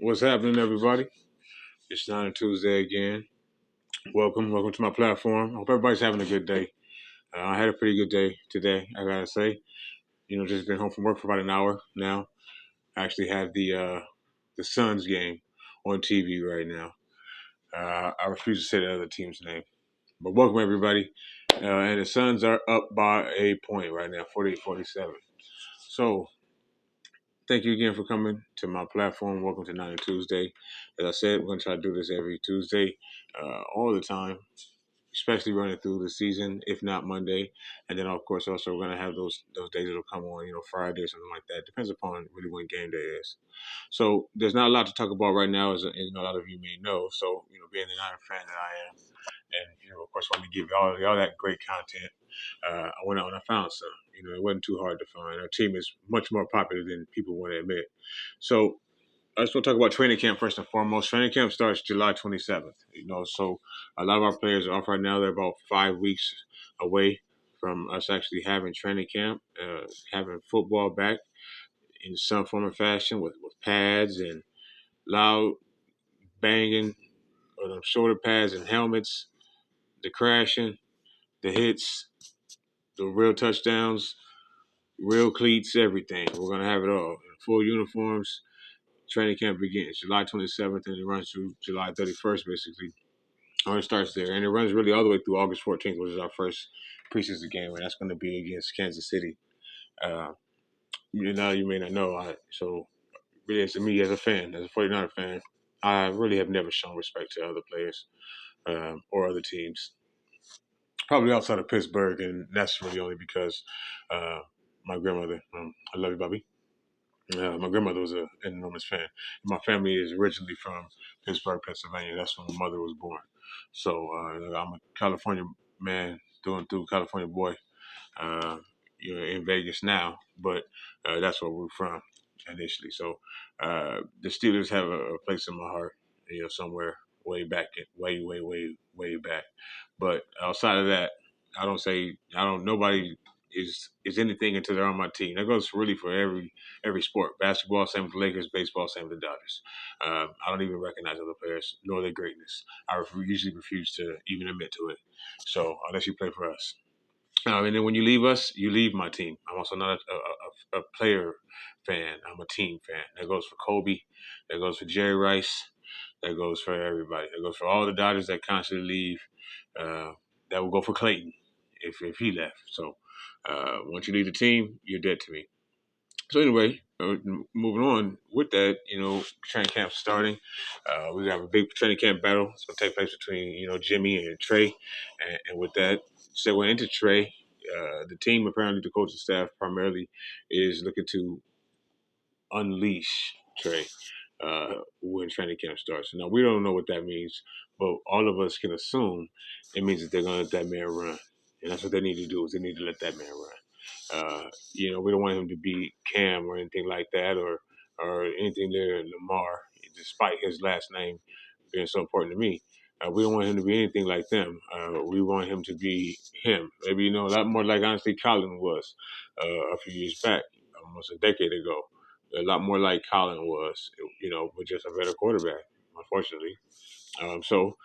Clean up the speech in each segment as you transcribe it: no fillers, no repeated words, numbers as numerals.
What's happening, everybody? It's Nine Tuesday again. Welcome to my platform. Hope everybody's having a good day. I had a pretty good day today, I gotta say. Just been home from work for about an hour now. I actually have the Suns game on TV right now. I refuse to say the other team's name, but welcome everybody. And the Suns are up by a point right now, 48-47. So thank you again for coming to my platform. Welcome to Nine Tuesday. As I said, we're going to try to do this every Tuesday, all the time, especially running through the season, if not Monday. And then, of course, also we're going to have those days that'll come on, Friday or something like that. Depends upon really when game day is. So there's not a lot to talk about right now, as a lot of you may know. So, being the Niner fan that I am, and of course, want to give all that great content. I went out and I found some. It wasn't too hard to find. Our team is much more popular than people want to admit. So I just want to talk about training camp first and foremost. Training camp starts July 27th. So a lot of our players are off right now. They're about 5 weeks away from us actually having training camp, having football back in some form or fashion with pads and loud banging, or them shoulder pads and helmets, the crashing, the hits, the real touchdowns, real cleats, everything. We're going to have it all. Full uniforms. Training camp begins July 27th and it runs through July 31st, basically. Or it starts there. And it runs really all the way through August 14th, which is our first preseason game. And that's going to be against Kansas City. You may not know. So, really, to me, as a fan, as a 49er fan, I really have never shown respect to other players or other teams. Probably outside of Pittsburgh, and that's really only because my grandmother, I love you, Bobby. My grandmother was an enormous fan. My family is originally from Pittsburgh, Pennsylvania. That's when my mother was born. So I'm a California man through and through, California boy. Uh, in Vegas now, but that's where we're from initially. So the Steelers have a place in my heart, somewhere way back, way back. But outside of that, nobody is anything until they're on my team. That goes really for every sport. Basketball, same with the Lakers. Baseball, same with the Dodgers. I don't even recognize other players nor their greatness. Usually refuse to even admit to it. So unless you play for us. And then when you leave us, you leave my team. I'm also not a player fan. I'm a team fan. That goes for Kobe. That goes for Jerry Rice. That goes for everybody. That goes for all the Dodgers that constantly leave. That will go for Clayton if he left. So once you leave the team, you're dead to me. So anyway, moving on with that, training camp starting. We have a big training camp battle. It's going to take place between, Jimmy and Trey. And with that, segue into Trey. The team, apparently the coaching staff primarily, is looking to unleash Trey when training camp starts. Now, we don't know what that means, but all of us can assume it means that they're going to let that man run. And that's what they need to do, is they need to let that man run. We don't want him to be Cam or anything like that, or anything there, Lamar, despite his last name being so important to me. We don't want him to be anything like them. We want him to be him. Maybe, a lot more like, honestly, Colin was a few years back, almost a decade ago. A lot more like Colin was, with just a better quarterback, unfortunately. So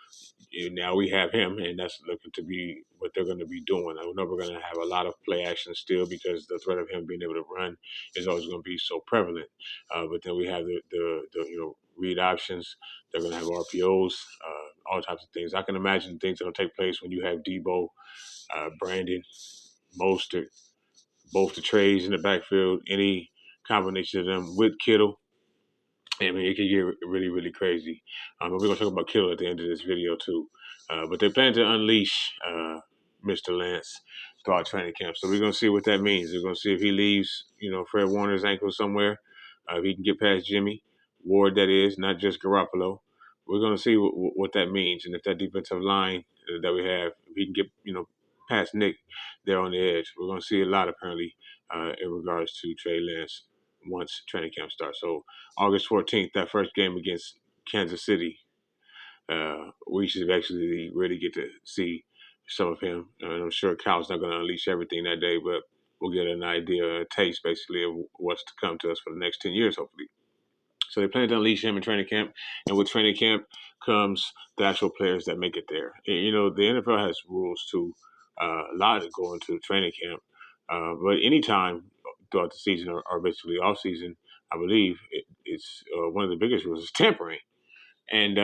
now we have him, and that's looking to be what they're going to be doing. I know we're going to have a lot of play action still because the threat of him being able to run is always going to be so prevalent. But then we have the read options. They're going to have RPOs, all types of things. I can imagine things that will take place when you have Tebow, Brandon, Mostert, both the Treys in the backfield, any combination of them with Kittle. I mean, it could get really, really crazy. We're going to talk about Kittle at the end of this video, too. But they plan to unleash Mr. Lance throughout training camp. So we're going to see what that means. We're going to see if he leaves, Fred Warner's ankle somewhere. If he can get past Jimmy Ward, that is, not just Garoppolo. We're going to see what that means. And if that defensive line that we have, if he can get, past Nick there on the edge. We're going to see a lot, apparently, in regards to Trey Lance once training camp starts. So August 14th, that first game against Kansas City, we should actually really get to see some of him. And I'm sure Kyle's not going to unleash everything that day, but we'll get an idea, a taste, basically, of what's to come to us for the next 10 years, hopefully. So they plan to unleash him in training camp, and with training camp comes the actual players that make it there. And, the NFL has rules too, a lot that go into training camp. But anytime throughout the season or basically off season, I believe it's one of the biggest rules is tampering. And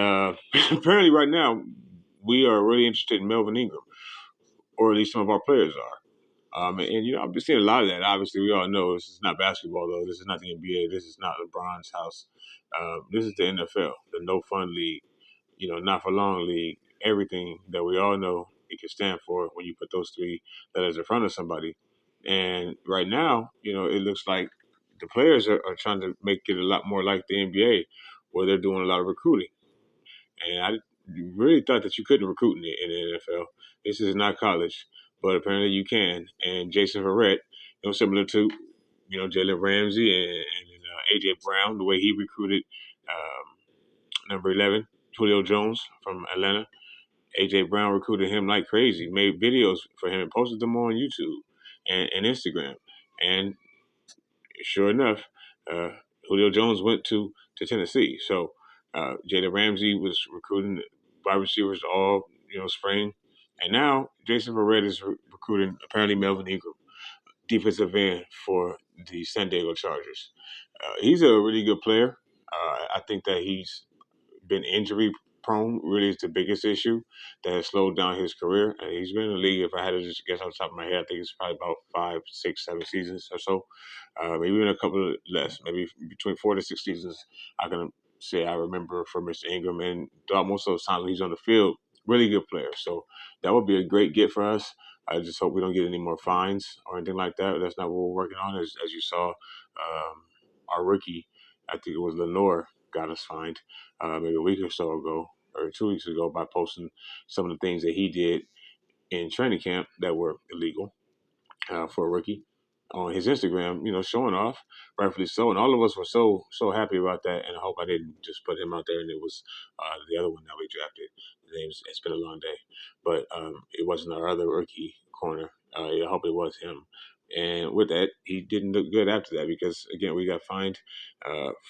apparently, right now, we are really interested in Melvin Ingram, or at least some of our players are. And I've been seeing a lot of that. Obviously, we all know this is not basketball, though. This is not the NBA. This is not LeBron's house. This is the NFL, the no fun league. Not for long league. Everything that we all know it can stand for when you put those three letters in front of somebody. And right now, it looks like the players are trying to make it a lot more like the NBA, where they're doing a lot of recruiting. And I really thought that you couldn't recruit in the NFL. This is not college, but apparently you can. And Jason Verrett, similar to Jalen Ramsey and AJ Brown, the way he recruited number 11, Julio Jones from Atlanta. AJ Brown recruited him like crazy, made videos for him and posted them on YouTube and Instagram. And sure enough, Julio Jones went to Tennessee. So Jalen Ramsey was recruiting wide receivers all spring, and now Jason Verrett is recruiting apparently Melvin Ingram, defensive end for the San Diego Chargers. He's a really good player. I think that he's been injury prone. Really, is the biggest issue that has slowed down his career. And he's been in the league. If I had to just guess off the top of my head, I think it's probably about 5, 6, 7 seasons or so. Maybe even a couple less. Maybe between 4 to 6 seasons. I can say I remember for Mr. Ingram, and throughout most of the time he's on the field, really good player. So that would be a great get for us. I just hope we don't get any more fines or anything like that. That's not what we're working on. As you saw, our rookie, I think it was Lenore, got us fined maybe a week or so ago, or 2 weeks ago, by posting some of the things that he did in training camp that were illegal for a rookie on his Instagram, showing off, rightfully so. And all of us were so happy about that. And I hope I didn't just put him out there and it was the other one that we drafted. His name's It's Been a Long Day. But it wasn't our other rookie corner. I hope it was him. And with that, he didn't look good after that because, again, we got fined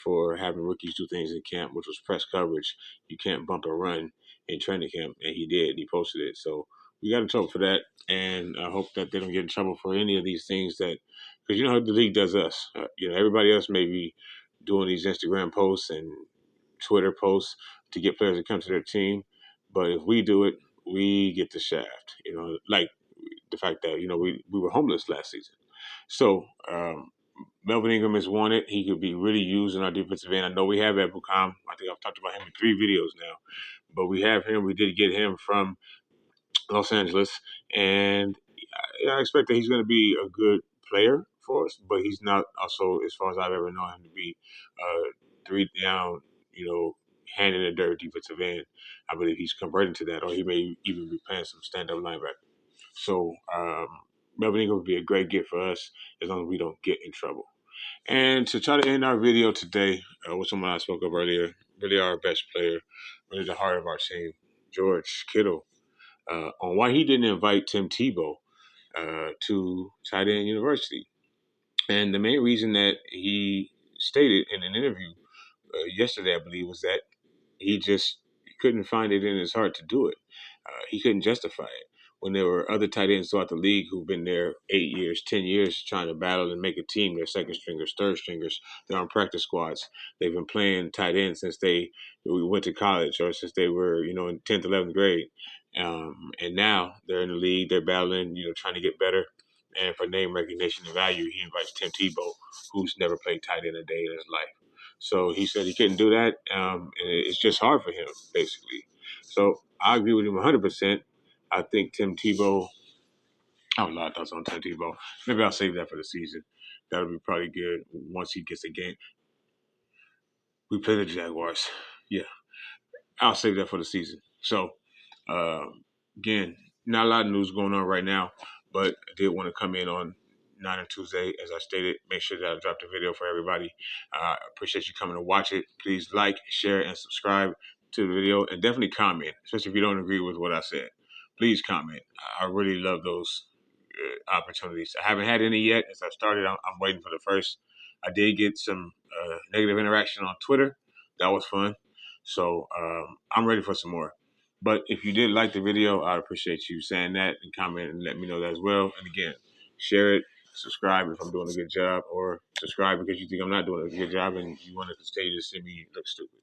for having rookies do things in camp, which was press coverage. You can't bump a run in training camp, and he did. He posted it. So we got in trouble for that, and I hope that they don't get in trouble for any of these things that, because you know how the league does us. Everybody else may be doing these Instagram posts and Twitter posts to get players to come to their team, but if we do it, we get the shaft. Like the fact that we were homeless last season. So Melvin Ingram is wanted. He could be really used in our defensive end. I know we have Ebukam. I think I've talked about him in 3 videos now, but we have him. We did get him from Los Angeles, and I expect that he's going to be a good player for us, but he's not also, as far as I've ever known him, to be 3 down, hand in the dirt defensive end. I believe he's converting to that, or he may even be playing some stand-up linebacker. So Melvin Ingram would be a great get for us as long as we don't get in trouble. And to try to end our video today with someone I spoke of earlier, really our best player, really the heart of our team, George Kittle, on why he didn't invite Tim Tebow to tight end university. And the main reason that he stated in an interview yesterday, I believe, was that he just couldn't find it in his heart to do it. He couldn't justify it. When there were other tight ends throughout the league who've been there 8 years, 10 years trying to battle and make a team, they're second stringers, third stringers, they're on practice squads. They've been playing tight end since we went to college or since they were, in 10th, 11th grade. And now they're in the league, they're battling, trying to get better. And for name recognition and value, he invites Tim Tebow, who's never played tight end a day in his life. So he said he couldn't do that. And it's just hard for him, basically. So I agree with him 100%. I think Tim Tebow, I have a lot of thoughts on Tim Tebow. Maybe I'll save that for the season. That'll be probably good once he gets a game. We play the Jaguars. Yeah, I'll save that for the season. So, again, not a lot of news going on right now, but I did want to come in on Niner Tuesday. As I stated, make sure that I dropped a video for everybody. I appreciate you coming to watch it. Please like, share, and subscribe to the video, and definitely comment, especially if you don't agree with what I said. Please comment. I really love those opportunities. I haven't had any yet. As I started, I'm waiting for the first. I did get some negative interaction on Twitter. That was fun. So I'm ready for some more. But if you did like the video, I appreciate you saying that and comment and let me know that as well. And again, share it, subscribe if I'm doing a good job, or subscribe because you think I'm not doing a good job and you want to continue to see me look stupid.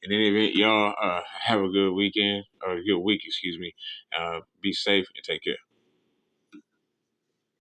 In any event, y'all have a good weekend, or a good week, excuse me. Be safe and take care.